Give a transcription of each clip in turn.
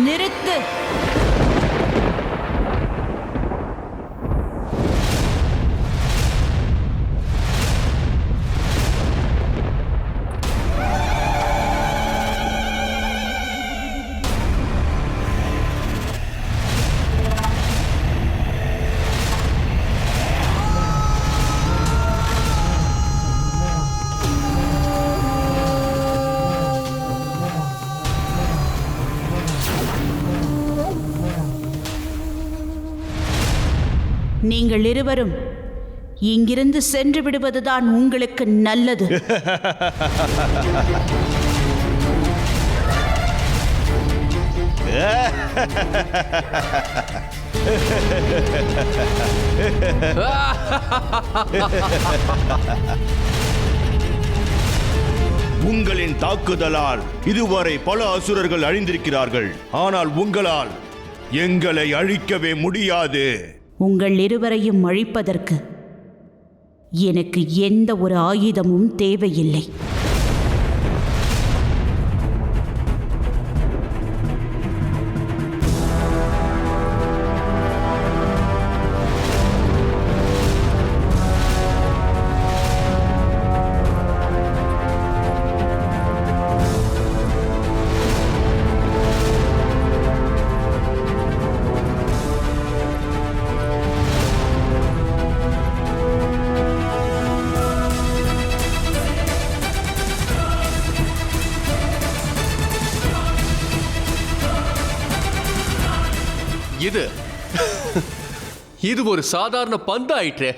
நிறுத்து. நீங்கள் இருவரும் இங்கிருந்து சென்று விடுவதுதான் உங்களுக்கு நல்லது. உங்களின் தாக்குதலால் இதுவரை பல அசுரர்கள் அழிந்திருக்கிறார்கள். ஆனால் உங்களால் எங்களை அழிக்கவே முடியாது. உங்கள் இருவரையும் அழிப்பதற்கு எனக்கு எந்த ஒரு ஆயுதமும் தேவையில்லை. இது ஒரு சாதாரண பந்து ஆயிற்று.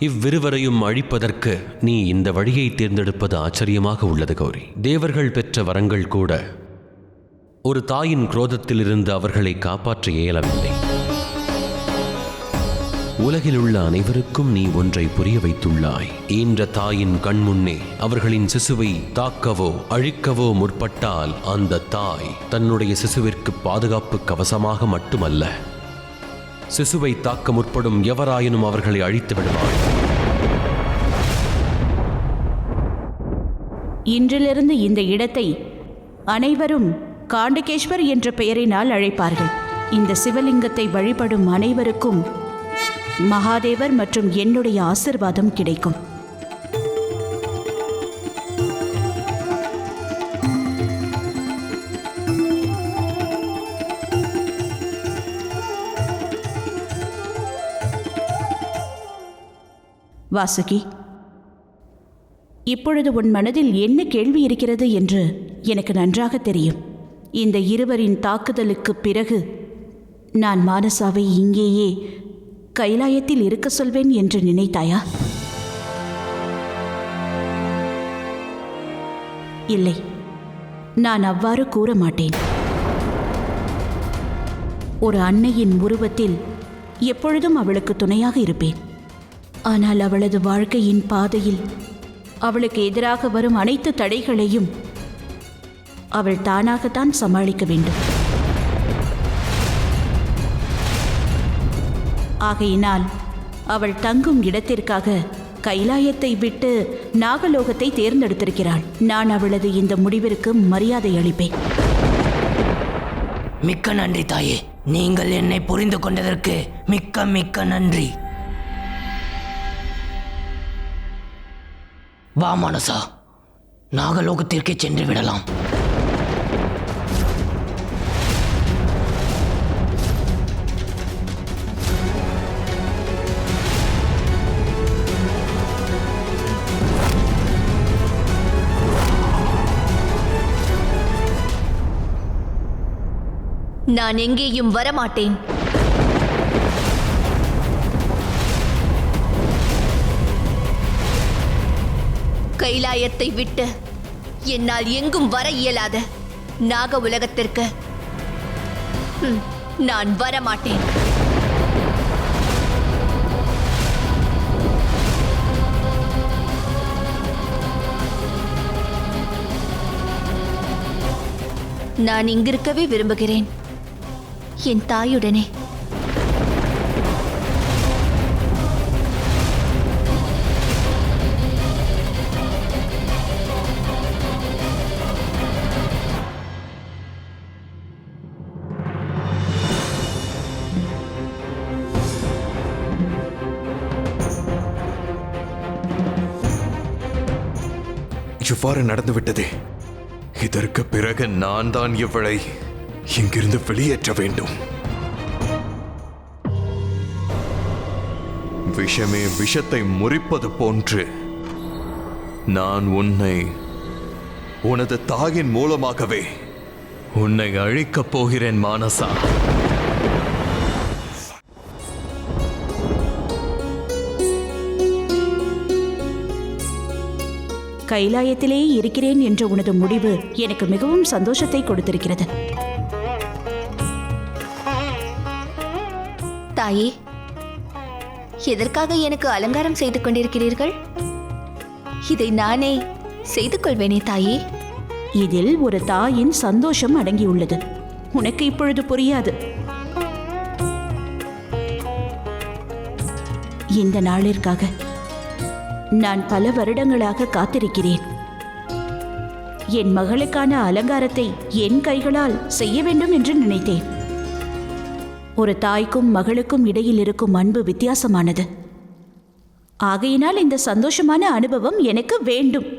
இவ்விருவரையும் அழிப்பதற்கு நீ இந்த வழியை தேர்ந்தெடுப்பது ஆச்சரியமாக உள்ளது கௌரி. தேவர்கள் பெற்ற வரங்கள் கூட ஒரு தாயின் குரோதத்திலிருந்து அவர்களை காப்பாற்ற இயலவில்லை. உலகில் உள்ள அனைவருக்கும் நீ ஒன்றை புரிய வைத்துள்ளாய். ஈன்ற தாயின் கண்முன்னே அவர்களின் சிசுவை தாக்கவோ அழிக்கவோ முற்பட்டால் அந்த தாய் தன்னுடைய சிசுவிற்கு பாதுகாப்பு கவசமாக மட்டுமல்ல, சிசுவை தாக்க முற்படும் எவராயினும் அவர்களை அழித்து விடுவார். இன்றிலிருந்து இந்த இடத்தை அனைவரும் காண்டகேஸ்வர் என்ற பெயரினால் அழைப்பார்கள். இந்த சிவலிங்கத்தை வழிபடும் அனைவருக்கும் மகாதேவர் மற்றும் என்னுடைய ஆசிர்வாதம் கிடைக்கும். வாசுகி, இப்பொழுது உன் மனதில் என்ன கேள்வி இருக்கிறது என்று எனக்கு நன்றாக தெரியும். இந்த இருவரின் தாக்குதலுக்கு பிறகு நான் மானசாவை இங்கேயே கைலாயத்தில் இருக்க சொல்வேன் என்று நினைத்தாயா? இல்லை, நான் அவ்வாறு கூற மாட்டேன். ஒரு அன்னையின் உருவத்தில் எப்பொழுதும் அவளுக்கு துணையாக இருப்பேன். ஆனால் அவளது வாழ்க்கையின் பாதையில் அவளுக்கு எதிராக வரும் அனைத்து தடைகளையும் அவள் தானாகத்தான் சமாளிக்க வேண்டும். ஆகையினால் அவள் தங்கும் இடத்திற்காக கைலாயத்தை விட்டு நாகலோகத்தை தேர்ந்தெடுத்திருக்கிறாள். நான் அவளது இந்த முடிவிற்கு மரியாதை அளிப்பேன். மிக்க நன்றி தாயே. நீங்கள் என்னை புரிந்து கொண்டதற்கு மிக்க மிக்க நன்றி. வா மானசா, நாகலோகத்திற்கே சென்று விடலாம். நான் எங்கேயும் வரமாட்டேன். கைலாயத்தை விட்டு என்னால் எங்கும் வர இயலாத நாக உலகத்திற்கு நான் வரமாட்டேன். நான் இங்கிருக்கவே விரும்புகிறேன், என் தாயுடனே. இவ்வாறு நடந்துவிட்டதே. இதற்கு பிறகு நான் தான் இவளை இங்கிருந்து வெளியேற்ற வேண்டும். விஷமே விஷத்தை முறிப்பது போன்று நான் உன்னை, உனது தாயின் மூலமாகவே உன்னை அழிக்கப் போகிறேன் மானசா. கைலாயத்திலேயே இருக்கிறேன் என்ற உனது முடிவு எனக்கு மிகவும் சந்தோஷத்தை கொடுத்திருக்கிறது. தாயே, எதற்காக எனக்கு அலங்காரம் செய்து கொண்டிருக்கிறீர்கள்? இதை நானே செய்து கொள்வேனே தாயே. இதில் ஒரு தாயின் சந்தோஷம் அடங்கியுள்ளது. உனக்கு இப்பொழுது புரியாது. இந்த நாளிற்காக நான் பல வருடங்களாக காத்திருக்கிறேன். என் மகளுக்கான அலங்காரத்தை என் கைகளால் செய்ய வேண்டும் என்று நினைத்தேன். ஒரு தாய்க்கும் மகளுக்கும் இடையில் இருக்கும் அன்பு வித்தியாசமானது. ஆகையினால் இந்த சந்தோஷமான அனுபவம் எனக்கு வேண்டும்.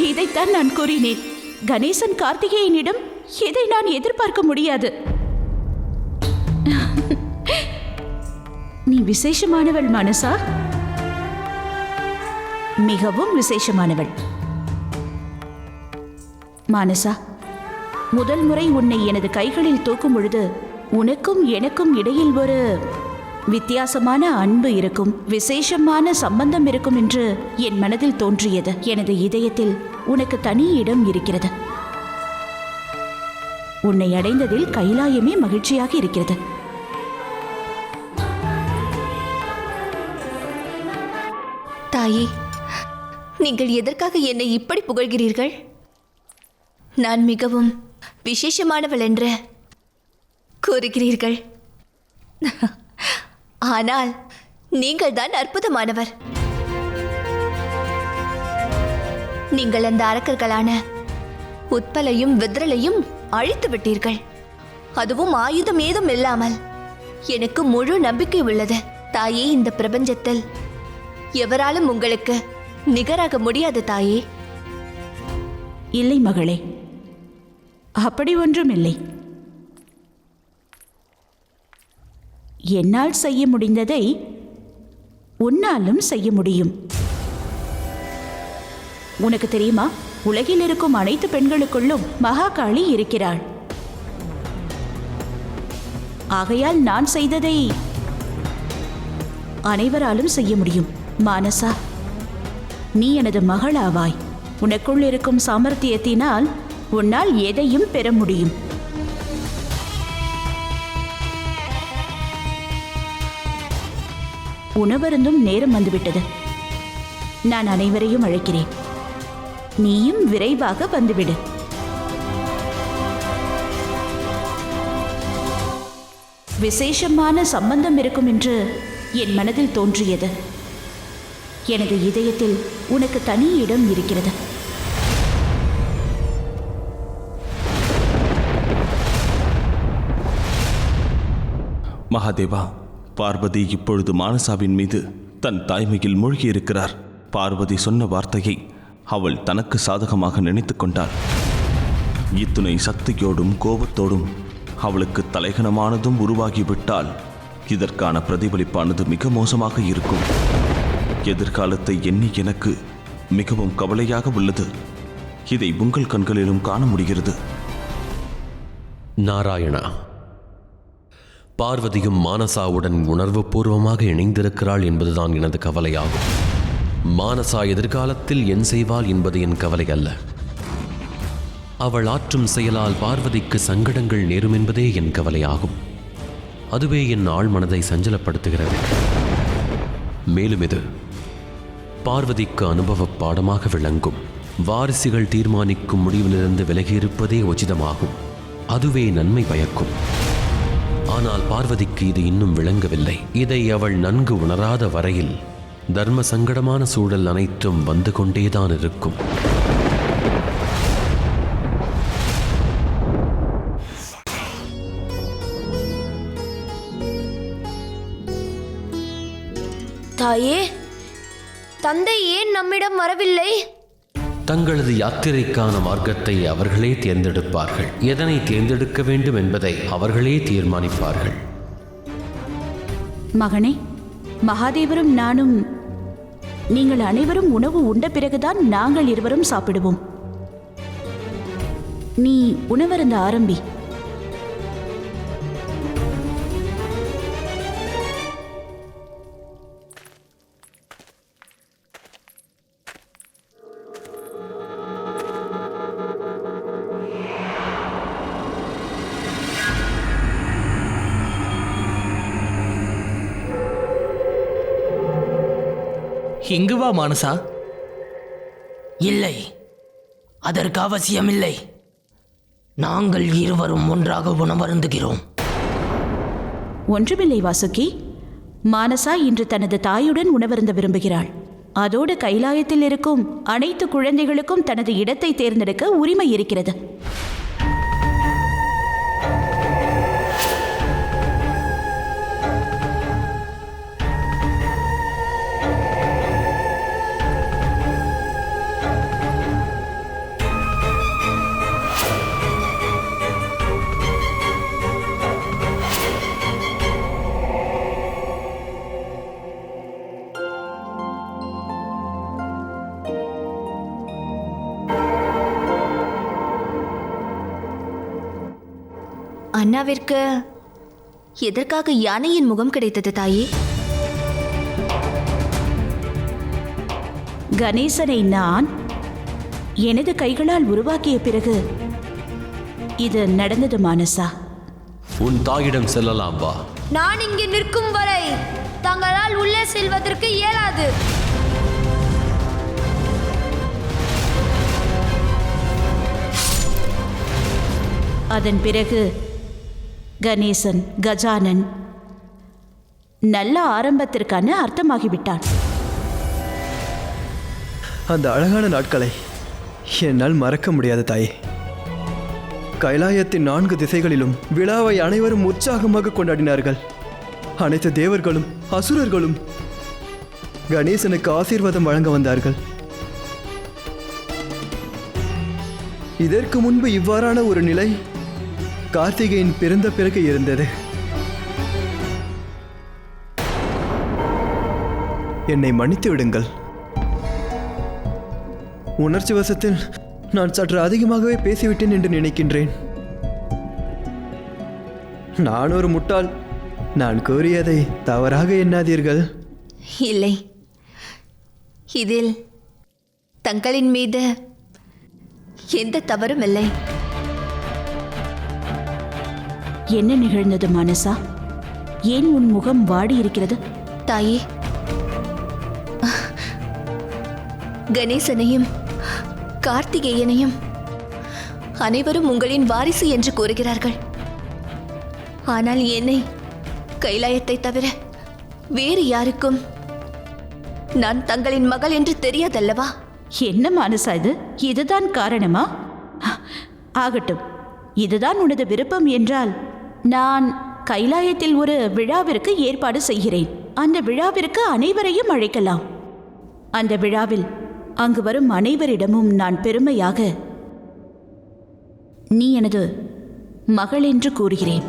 இதைத்தான் நான் கூறினேன். கணேசன் கார்த்திகேயனிடம் இதை நான் எதிர்பார்க்க முடியாது. நீ விசேஷமானவள் மானசா, மிகவும் விசேஷமானவள். மானசா, முதல் முறை உன்னை எனது கைகளில் தூக்கும் பொழுது உனக்கும் எனக்கும் இடையில் ஒரு வித்தியாசமான அன்பு இருக்கும், விசேஷமான சம்பந்தம் இருக்கும் என்று என் மனதில் தோன்றியது. எனது இதயத்தில் உனக்கு தனி இடம் இருக்கிறது. உன்னை அடைந்ததில் கைலாயமே மகிழ்ச்சியாக இருக்கிறது. தாயே, நீங்கள் எதற்காக என்னை இப்படி புகழ்கிறீர்கள்? நான் மிகவும் விசேஷமானவள் என்று கூறுகிறீர்கள். ஆனால் நீங்கள் தான் அற்புதமானவர். நீங்கள் அந்த அரக்கர்களான உத்பலையும் வித்ரலையும் அழித்து விட்டீர்கள். அதுவும் ஆயுதம் ஏதும் இல்லாமல். எனக்கு முழு நம்பிக்கை உள்ளது தாயே. இந்த பிரபஞ்சத்தில் எவராலும் உங்களுக்கு நிகராக முடியாது தாயே. இல்லை மகளே, அப்படி ஒன்றும் இல்லை. என்னால் செய்ய முடிந்ததை உன்னாலும் செய்ய முடியும். உனக்கு தெரியுமா, உலகில் இருக்கும் அனைத்து பெண்களுக்குள்ளும் மகாகாளி இருக்கிறாள். ஆகையால் நான் செய்ததை அனைவராலும் செய்ய முடியும். மானசா, நீ எனது மகளாவாய். உனக்குள் இருக்கும் சாமர்த்தியத்தினால் உன்னால் எதையும் பெற முடியும். உணவருந்தும் நேரம் வந்துவிட்டது. நான் அனைவரையும் அழைக்கிறேன். நீயும் விரைவாக வந்துவிடு. விசேஷமான சம்பந்தம் இருக்கும் என்று என் மனதில் தோன்றியது. எனது இதயத்தில் உனக்கு தனி இடம் இருக்கிறது. மகாதேவா, பார்வதி இப்பொழுது மானசாவின் மீது தன் தாய்மையில் மூழ்கியிருக்கிறார். பார்வதி சொன்ன வார்த்தையை அவள் தனக்கு சாதகமாக நினைத்து கொண்டாள். இத்துணை சக்தியோடும் கோபத்தோடும் அவளுக்கு தலைகணமானதும் உருவாகிவிட்டால் இதற்கான பிரதிபலிப்பானது மிக மோசமாக இருக்கும். எதிர்காலத்தை எண்ணி எனக்கு மிகவும் கவலையாக உள்ளது. இதை உங்கள் கண்களிலும் காண முடிகிறது. நாராயணா, பார்வதியும் மானசாவுடன் உணர்வுபூர்வமாக இணைந்திருக்கிறாள் என்பதுதான் எனது கவலையாகும். மானசா எதிர்காலத்தில் என் செய்வாள் என்பது என் கவலை அல்ல. அவள் ஆற்றும் செயலால் பார்வதிக்கு சங்கடங்கள் நேரும் என்பதே என் கவலையாகும். அதுவே என் ஆழ் மனதை சஞ்சலப்படுத்துகிறது. மேலும் இது பார்வதிக்கு அனுபவ பாடமாக விளங்கும். வாரிசுகள் தீர்மானிக்கும் முடிவிலிருந்து விலகியிருப்பதே உச்சிதமாகும். அதுவே நன்மை பயக்கும். ஆனால் பார்வதிக்கு இது இன்னும் விளங்கவில்லை. இதை அவள் நன்கு உணராத வரையில் தர்ம சங்கடமான சூழல் அனைத்தும் வந்து கொண்டேதான் இருக்கும். தாயே, தந்தை ஏன் நம்மிடம் வரவில்லை? தங்களது யாத்திரைக்கான மார்க்கத்தை அவர்களே தேர்ந்தெடுப்பார்கள். எதனை தேர்ந்தெடுக்க வேண்டும் என்பதை அவர்களே தீர்மானிப்பார்கள். மகனே, மகாதேவரும் நானும், நீங்கள் அனைவரும் உணவு உண்ட பிறகுதான் நாங்கள் இருவரும் சாப்பிடுவோம். நீ உணவருந்த ஆரம்பி. இங்கு வா மானசா. இல்லை, அதற்கு அவசியமில்லை. நாங்கள் இருவரும் ஒன்றாக உணவருந்துகிறோம். ஒன்றுமில்லை வாசுகி. மானசா இன்று தனது தாயுடன் உணவருந்த விரும்புகிறாள். அதோடு கைலாயத்தில் இருக்கும் அனைத்து குழந்தைகளுக்கும் தனது இடத்தை தேர்ந்தெடுக்க உரிமை இருக்கிறது. அண்ணாவிற்கு எதற்காக யானையின் முகம் கிடைத்தது தாயே? கணேசனை நான் எனது கைகளால் உருவாக்கிய பிறகு இது நடந்தது மானசா. உன் தாயிடம் செல்லலாம் வா. நான் இங்கு நிற்கும் வரை தங்களால் உள்ளே செல்வதற்கு இயலாது. அதன் பிறகு கணேசன் கஜானன் நல்ல ஆரம்பத்திற்கான அர்த்தமாகிவிட்டான். அந்த அழகான நாட்களை என்னால் மறக்க முடியாது தாயே. கைலாயத்தின் 4 திசைகளிலும் விழாவை அனைவரும் உற்சாகமாக கொண்டாடினார்கள். அனைத்து தேவர்களும் அசுரர்களும் கணேசனுக்கு ஆசீர்வாதம் வழங்க வந்தார்கள். இதற்கு முன்பு இவ்வாறான ஒரு நிலை கார்த்திகேயன் பிறந்த பிறகு இருந்தது. என்னை மன்னித்து விடுங்கள். உணர்ச்சி வசத்தில் நான் சற்று அதிகமாகவே பேசிவிட்டேன் என்று நினைக்கின்றேன். நான் ஒரு முட்டாள். நான் கூறியதை தவறாக எண்ணாதீர்கள். இல்லை, இதில் தங்களின் மீது எந்த தவறும் இல்லை. என்ன நிகழ்ந்தது மானசா? ஏன் உன் முகம் வாடி இருக்கிறது? தாயே, கணேசனையும் கார்த்திகேயனையும் அனைவரும் உங்களின் வாரிசு என்று கூறுகிறார்கள். ஆனால் என்னை கைலாயத்தை தவிர வேறு யாருக்கும் நான் தங்களின் மகள் என்று தெரியாதல்லவா? என்ன மானசா இது? இதுதான் காரணமா? ஆகட்டும், இதுதான் உனது விருப்பம் என்றால் நான் கைலாயத்தில் ஒரு விழாவிற்கு ஏற்பாடு செய்கிறேன். அந்த விழாவிற்கு அனைவரையும் அழைக்கலாம். அந்த விழாவில் அங்கு வரும் அனைவரிடமும் நான் பெருமையாக நீ எனது மகள் என்று கூறுகிறேன்.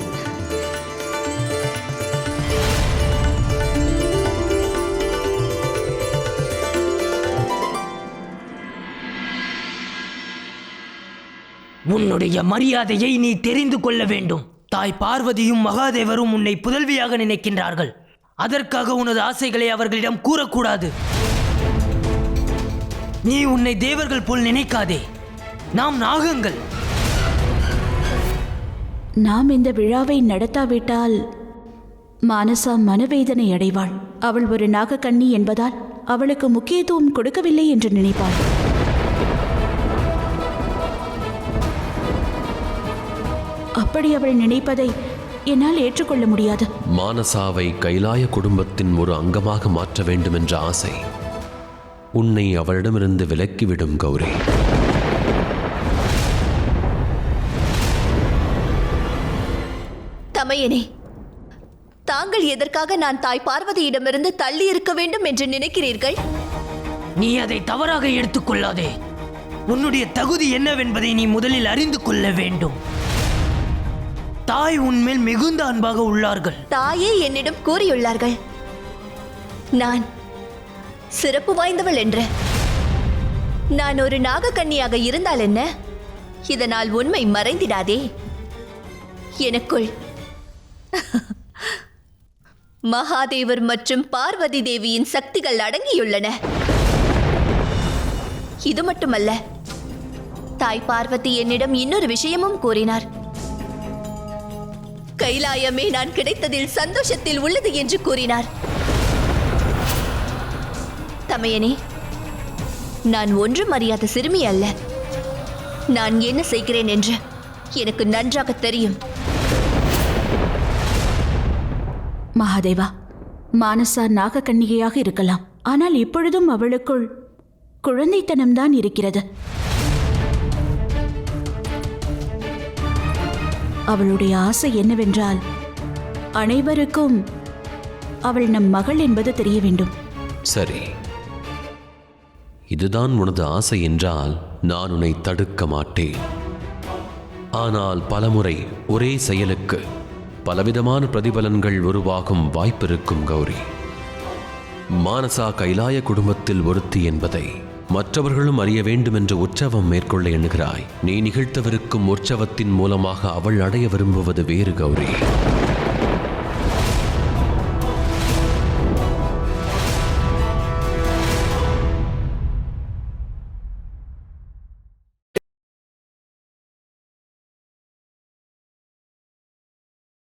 உன்னுடைய மரியாதையை நீ தெரிந்து கொள்ள வேண்டும். தாய் பார்வதியும் மகாதேவரும் உன்னை புதல்வியாக நினைக்கின்றார்கள். அதற்காக உனது ஆசைகளை அவர்களிடம் கூறக்கூடாது. நீ உன்னை தேவர்கள் போல் நினைக்காதே. நாம் நாகங்கள். நாம் இந்த விழாவை நடத்தாவிட்டால் மானசா மனவேதனை அடைவாள். அவள் ஒரு நாகக்கன்னி என்பதால் அவளுக்கு முக்கியத்துவம் கொடுக்கவில்லை என்று நினைப்பாள். அப்படி அவள் நினைப்பதை என்னால் ஏற்றுக்கொள்ள முடியாது. மானசாவை கைலாய குடும்பத்தின் ஒரு அங்கமாக மாற்ற வேண்டும் என்ற ஆசை உன்னை அவளிடமிருந்து விலக்கிவிடும் கௌரி. தமையனே, தாங்கள் எதற்காக நான் தாய் பார்வதியிடமிருந்து தள்ளி இருக்க வேண்டும் என்று நினைக்கிறீர்கள்? நீ அதை தவறாக எடுத்துக்கொள்ளாதே. உன்னுடைய தகுதி என்னவென்பதை நீ முதலில் அறிந்து கொள்ள வேண்டும். தாய் உன்மேல் மிகுந்த அன்பாக உள்ளார்கள். தாயே என்னிடம் கூறியுள்ளார்கள் நான் சிறப்பு வாய்ந்தவள் என்று. நான் ஒரு நாகக்கன்னியாக இருந்தால் என்ன? இதனால் உண்மை மறைந்திடாதே. எனக்குள் மகாதேவர் மற்றும் பார்வதி தேவியின் சக்திகள் அடங்கியுள்ளன. இது மட்டுமல்ல, தாய் பார்வதி என்னிடம் இன்னொரு விஷயமும் கூறினார். கைலாயமே நான் கிடைத்ததில் சந்தோஷத்தில் உள்ளது என்று கூறினார். தமையனே, நான் ஒன்றும் அறியாத சிறுமி அல்ல. நான் என்ன செய்கிறேன் என்று எனக்கு நன்றாக தெரியும். மகாதேவா, மானசா நாகக்கன்னிகையாக இருக்கலாம். ஆனால் இப்பொழுதும் அவளுக்குள் குழந்தைத்தனம்தான் இருக்கிறது. அவளுடைய ஆசை என்னவென்றால் அனைவருக்கும் அவள் நம் மகள் என்பது தெரிய வேண்டும். சரி, இதுதான் உனது ஆசை என்றால் நான் உன்னை தடுக்க மாட்டேன். ஆனால் பலமுறை ஒரே செயலுக்கு பலவிதமான பிரதிபலன்கள் உருவாகும் வாய்ப்பிருக்கும் கௌரி. மானசா கைலாய குடும்பத்தில் ஒருத்தி என்பதை மற்றவர்களும் அறிய வேண்டும் என்ற உற்சவம் மேற்கொள்ள எண்ணுகிறாய். நீ நிகழ்த்தவிருக்கும் உற்சவத்தின் மூலமாக அவள் அடைய விரும்புவது வேறு கௌரி.